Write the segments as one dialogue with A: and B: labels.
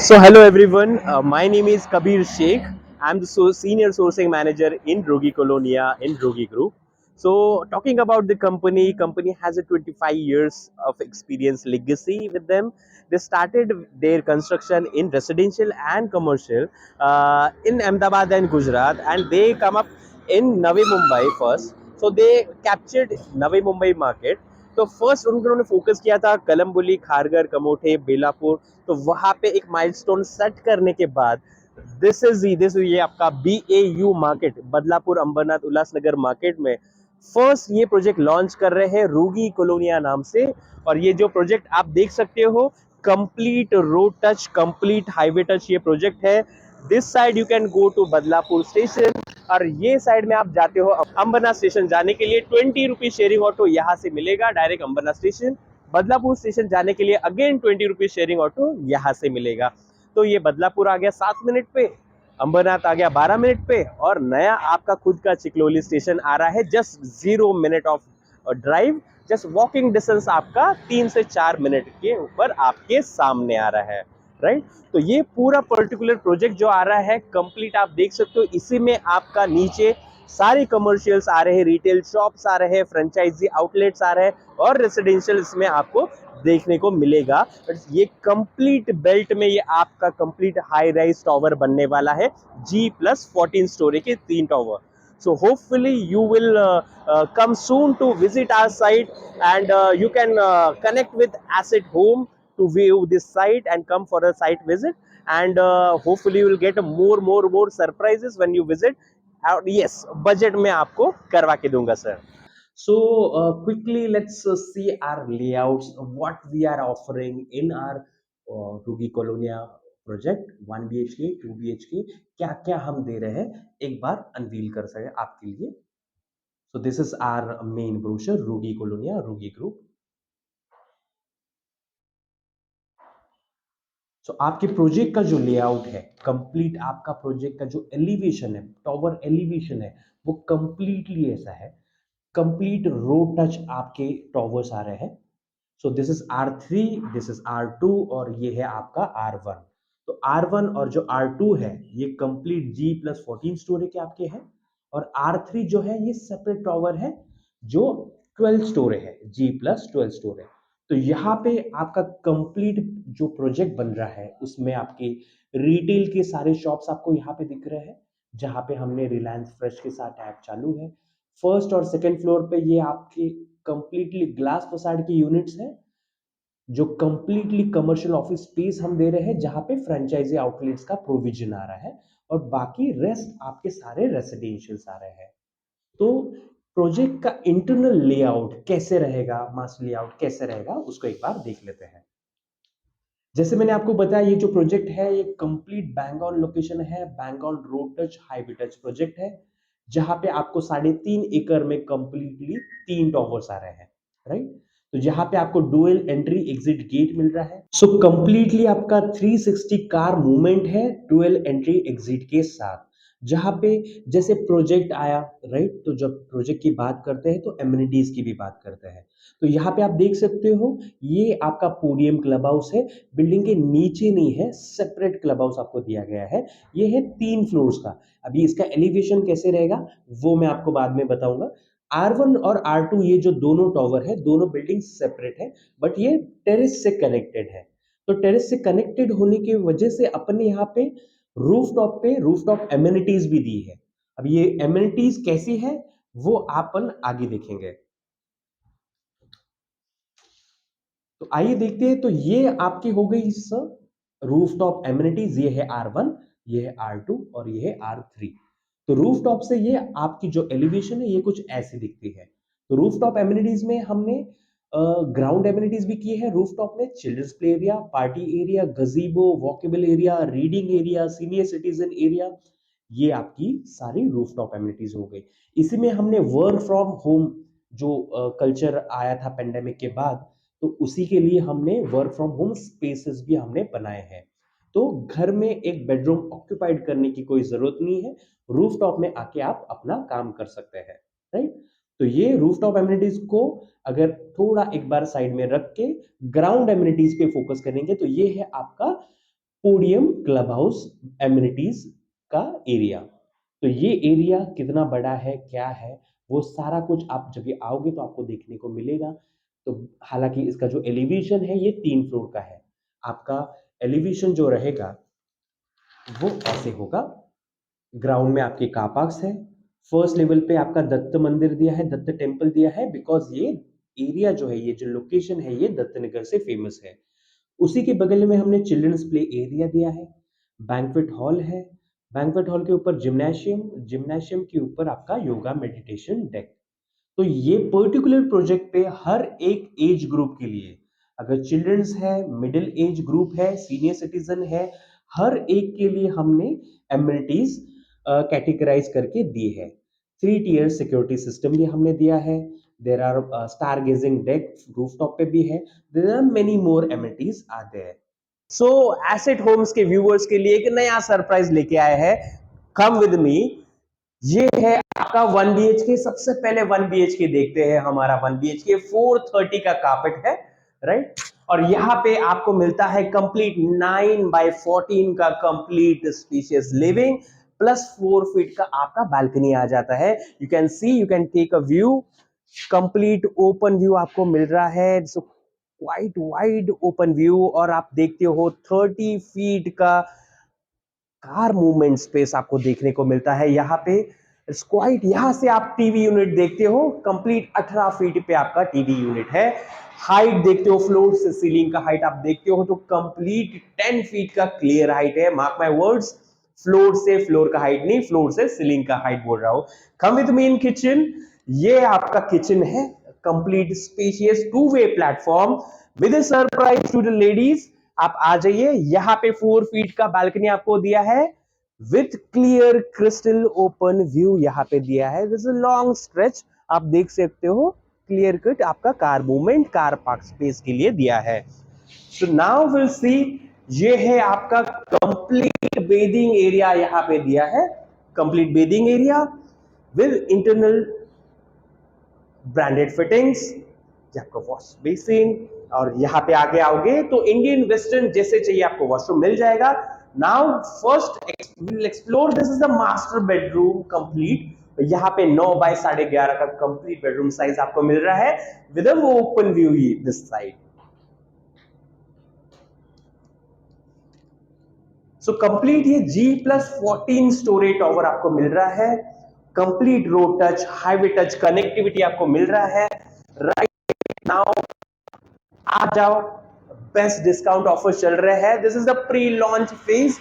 A: So, hello everyone. My name is Kabir Sheikh. I'm the senior sourcing manager in Rogi Colonia in Rogi Group. So, talking about the company has a 25 years of experience legacy with them. They started their construction in residential and commercial in Ahmedabad and Gujarat, and they come up in Navi Mumbai first. So, they captured Navi Mumbai market. तो first उन्होंने focus किया था कलम्बुली, खारगर, कमोठे, बेलापुर। तो वहां पे एक milestone set करने के बाद दिस ये आपका BAU market, Badlapur, Ambernath, Ulhasnagar market में फर्स्ट ये प्रोजेक्ट लॉन्च कर रहे हैं रूगी कॉलोनिया नाम से। और ये जो प्रोजेक्ट आप देख सकते हो, complete road touch, complete highway touch ये प्रोजेक्ट है। This side you can go to Badlapur station, और ये साइड में आप जाते हो अंबरनाथ स्टेशन जाने के लिए 20 रुपीज शेयरिंग ऑटो यहाँ से मिलेगा direct Ambernath station. Badlapur station जाने के लिए अगेन 20 रुपीज शेयरिंग ऑटो यहाँ से मिलेगा। तो ये बदलापुर आ गया 7 मिनट पे, अंबरनाथ आ गया 12 मिनट पे, और नया आपका खुद का चिकलोली स्टेशन आ रहा है just 0 minute of drive. Just walking distance आपका 3 से 4 मिनट के ऊपर आपके सामने आ रहा है, राइट। तो ये पूरा पर्टिकुलर प्रोजेक्ट जो आ रहा है कंप्लीट आप देख सकते हो। इसी में आपका नीचे सारे कमर्शियल्स आ रहे हैं, रिटेल शॉप्स आ रहे हैं, फ्रेंचाइजी आउटलेट्स आ रहे हैं, और रेसिडेंशियल इसमें आपको देखने को मिलेगा। ये कंप्लीट बेल्ट में ये आपका कंप्लीट हाई राइज टावर बनने वाला है, G+14 स्टोरी के 3 tower. So hopefully you will come soon to visit our site, and you can connect with Asset Home to view this site and come for a site visit. And hopefully you will get a more surprises when you visit. Yes, budget में आपको करवा के दूंगा sir. So quickly let's see our layouts, what we are offering in our Rugi Colonia project 1 BHK 2 BHK क्या क्या हम दे रहे हैं, एक बार अनवील कर सके आपके लिए। So this is our main brochure रूगी कॉलोनिया रूगी ग्रुप। सो आपके प्रोजेक्ट का जो लेआउट है कंप्लीट, आपका प्रोजेक्ट का जो एलिवेशन है, टावर एलिवेशन है, वो कंप्लीटली ऐसा है। कंप्लीट रोड टच आपके टावर्स आ रहे हैं। सो this is R3, this is R2, और ये है आपका R1। तो R1 और जो R2 है ये कंप्लीट G+14 स्टोरी के आपके हैं, और R3 जो है ये सेपरेट टावर है जो 12 स्टोरी है, G+12 स्टोरी। तो यहाँ पे आपका कंप्लीट जो प्रोजेक्ट बन रहा है उसमें आपके रिटेल के सारे शॉप्स आपको यहाँ पे दिख रहे हैं, जहाँ पे हमने रिलायंस फ्रेश के साथ ऐप चालू है। फर्स्ट और सेकंड फ्लोर पे ये आपके कंप्लीटली ग्लास फसाड की यूनिट्स हैं, जो कंप्लीटली कमर्शियल ऑफिस स्पेस हम दे रहे हैं, जहां पे फ्रेंचाइजी आउटलेट्स का प्रोविजन आ रहा है, और बाकी रेस्ट आपके सारे रेसिडेंशियल्स आ रहे हैं। तो प्रोजेक्ट का इंटरनल लेआउट कैसे रहेगा, मास्टर लेआउट कैसे रहेगा, उसको एक बार देख लेते हैं। जैसे मैंने आपको बताया ये जो प्रोजेक्ट है ये कंप्लीट बैंगॉन लोकेशन है, Bangaon road touch highway touch project है, जहां पे आपको 3.5 एकड़ में कंप्लीटली 3 टावर्स आ रहे हैं, राइट। तो यहाँ पे आपको डुअल एंट्री एग्जिट गेट मिल रहा है। सो कंप्लीटली आपका 360 कार मूवमेंट है डुअल एंट्री एग्जिट के साथ। जहां पे जैसे प्रोजेक्ट आया, राइट, तो जब प्रोजेक्ट की बात करते हैं तो एमिनिटीज की भी बात करते हैं। तो यहाँ पे आप देख सकते हो ये आपका पोडियम क्लब हाउस है, बिल्डिंग के नीचे नहीं है, सेपरेट क्लब हाउस आपको दिया गया है। ये है 3 फ्लोर्स का। अभी इसका एलिवेशन कैसे रहेगा वो मैं आपको बाद में बताऊंगा। R1 और R2 ये जो दोनों टावर है, दोनों बिल्डिंग सेपरेट है, बट ये टेरेस से कनेक्टेड है। तो टेरेस से कनेक्टेड होने की वजह से अपने यहाँ पे रूफटॉप एमिनिटीज भी दी है। अब ये एमिनिटीज कैसी है वो अपन आगे देखेंगे। तो आइए देखते हैं। तो ये आपकी हो गई सर रूफटॉप एमिनिटीज, ये है R1, ये है R2, और ये है R3। तो रूफटॉप से ये आपकी जो एलिवेशन है ये कुछ ऐसी दिखती है। तो रूफटॉप एमिनिटीज में हमने ग्राउंड एमिनिटीज भी की है। रूफटॉप में children's play area, party area, gazebo, walkable area, reading area, senior citizen area, ये आपकी सारी रूफटॉप एमिनिटीज हो गई। इसी में हमने वर्क फ्रॉम होम जो कल्चर आया था पेंडेमिक के बाद, तो उसी के लिए हमने वर्क फ्रॉम होम स्पेसेस भी हमने बनाए हैं। तो घर में एक बेडरूम ऑक्यूपाइड करने की कोई जरूरत नहीं है, रूफटॉप में आके आप अपना काम कर सकते हैं, राइट। तो ये रूफटॉप एमिनिटीज को अगर थोड़ा एक बार साइड में रख के ग्राउंड एमिनिटीज पे फोकस करेंगे तो ये है आपका पोडियम, क्लब हाउस, एमिनिटीज का एरिया। तो ये एरिया कितना बड़ा है, क्या है, वो सारा कुछ आप जब ये आओगे तो आपको देखने को मिलेगा। तो हालांकि इसका जो एलिवेशन है ये 3 फ्लोर का है। आपका एलिवेशन जो रहेगा वो ऐसे होगा। ग्राउंड में आपके कार पार्क्स है। फर्स्ट लेवल पे आपका दत्त मंदिर दिया है, दत्त टेम्पल दिया है, बिकॉज ये एरिया जो है, ये जो लोकेशन है, ये दत्त नगर से फेमस है। उसी के बगल में हमने चिल्ड्रंस प्ले एरिया दिया है, बैंक्वेट हॉल है, बैंक्वेट हॉल के ऊपर जिम्नेशियम, जिम्नेशियम के ऊपर आपका योगा मेडिटेशन डेक। तो ये पर्टिकुलर प्रोजेक्ट पे हर एक एज ग्रुप के लिए, अगर चिल्ड्रंस है, मिडिल एज ग्रुप है, सीनियर सिटीजन है, हर एक के लिए हमने एमिनिटीज कैटेगराइज करके दी है। 3 टियर सिक्योरिटी सिस्टम भी हमने दिया है। There are star gazing deck rooftop पे भी है। There are many more amenities are there. So asset homes के व्यूअर्स के लिए एक नया सरप्राइज लेके आए हैं। Come with me. ये है आपका 1 BHK। सबसे पहले 1 BHK देखते हैं। हमारा 1 BHK 430 का कारपेट है, राइट। और यहाँ पे आपको मिलता है कंप्लीट 9x14 का complete spacious living, plus 4 feet का आपका बालकनी आ जाता है। You can see, you can take a view, complete open view आपको मिल रहा है। So quite wide open view. और आप देखते हो 30 फीट का कार मूवमेंट स्पेस आपको देखने को मिलता है यहाँ पे। क्वाइट, यहां से आप टीवी यूनिट देखते हो, कंप्लीट 18 फीट पे आपका टीवी यूनिट है। हाइट देखते हो, फ्लोर से सीलिंग का हाइट आप देखते हो तो कंप्लीट 10 फीट का क्लियर हाइट है। मार्क माय वर्ड्स, फ्लोर से फ्लोर का हाइट नहीं, फ्लोर से सीलिंग का हाइट बोल रहा हूं। Come with me in kitchen. ये आपका किचन है, complete spacious 2 way platform with surprise to the ladies. आप आ जाइए, यहाँ पे 4 फीट का बालकनी आपको दिया है with clear crystal open view यहाँ पे दिया है। दिस इज लॉन्ग स्ट्रेच, आप देख सकते हो क्लियर कट आपका car movement, car park space के लिए दिया है। सो नाउ विल सी, ये है आपका कंप्लीट बेदिंग एरिया यहाँ पे दिया है। Complete bathing area with internal branded fittings, आपका वॉश बेसिन। और यहाँ पे आगे आओगे तो इंडियन वेस्टर्न जैसे चाहिए आपको वॉशरूम मिल जाएगा। Now first will explore, this is the master bedroom complete. यहाँ पे 9x11.5 का कंप्लीट बेडरूम साइज आपको मिल रहा है with open view this side. So complete ये G+14 स्टोरेज टॉवर आपको मिल रहा है। Complete road touch, highway touch connectivity आपको मिल रहा है। राइट नाउ आ जाओ, बेस्ट डिस्काउंट ऑफर चल रहे हैं। This is the pre launch phase.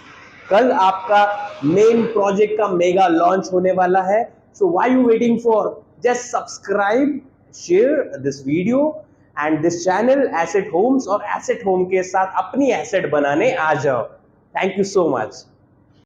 A: कल आपका मेन प्रोजेक्ट का मेगा लॉन्च होने वाला है। So why you waiting for? Just subscribe, share this video and this channel asset homes, और एसेट होम के साथ अपनी एसेट बनाने आ जाओ। Thank you so much.